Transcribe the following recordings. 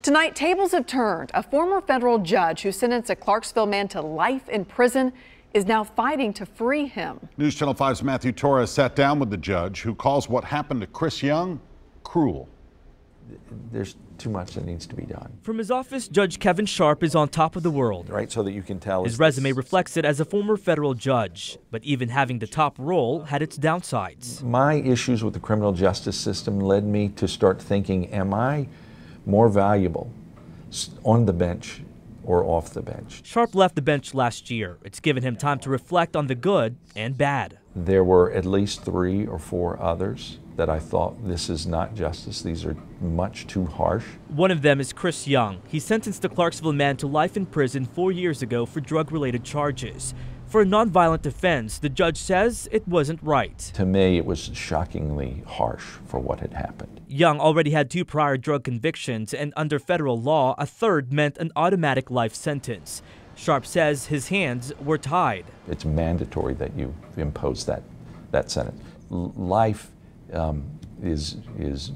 Tonight, tables have turned. A former federal judge who sentenced a Clarksville man to life in prison is now fighting to free him. News Channel 5's Matthew Torres sat down with the judge who calls what happened to Chris Young cruel. There's too much that needs to be done. From his office, Judge Kevin Sharp is on top of the world. Right, so that you can tell. His resume reflects it as a former federal judge, but even having the top role had its downsides. My issues with the criminal justice system led me to start thinking, am I more valuable on the bench or off the bench? Sharp left the bench last year. It's given him time to reflect on the good and bad. There were at least 3 or 4 others that I thought, this is not justice. These are much too harsh. One of them is Chris Young. He sentenced a Clarksville man to life in prison 4 years ago for drug-related charges. For a nonviolent offense, the judge says it wasn't right. To me, it was shockingly harsh for what had happened. Young already had 2 prior drug convictions, and under federal law, a third meant an automatic life sentence. Sharp says his hands were tied. It's mandatory that you impose that sentence. Life is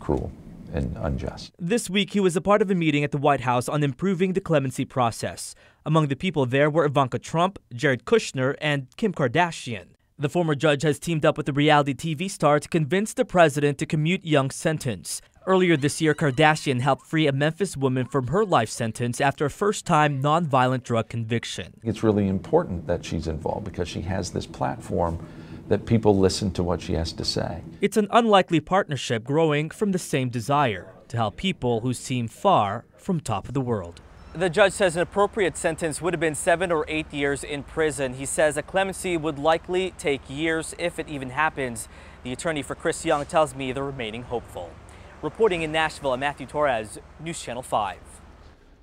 cruel and unjust. This week, he was a part of a meeting at the White House on improving the clemency process. Among the people there were Ivanka Trump, Jared Kushner, and Kim Kardashian. The former judge has teamed up with the reality TV star to convince the president to commute Young's sentence. Earlier this year, Kardashian helped free a Memphis woman from her life sentence after a first-time nonviolent drug conviction. It's really important that she's involved because she has this platform that people listen to what she has to say. It's an unlikely partnership growing from the same desire to help people who seem far from top of the world. The judge says an appropriate sentence would have been 7 or 8 years in prison. He says a clemency would likely take years if it even happens. The attorney for Chris Young tells me they're remaining hopeful. Reporting in Nashville, I'm Matthew Torres, News Channel 5.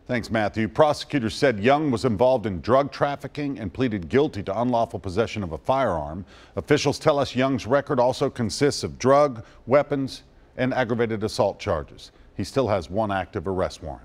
Thanks, Matthew. Prosecutors said Young was involved in drug trafficking and pleaded guilty to unlawful possession of a firearm. Officials tell us Young's record also consists of drug, weapons, and aggravated assault charges. He still has 1 active arrest warrant.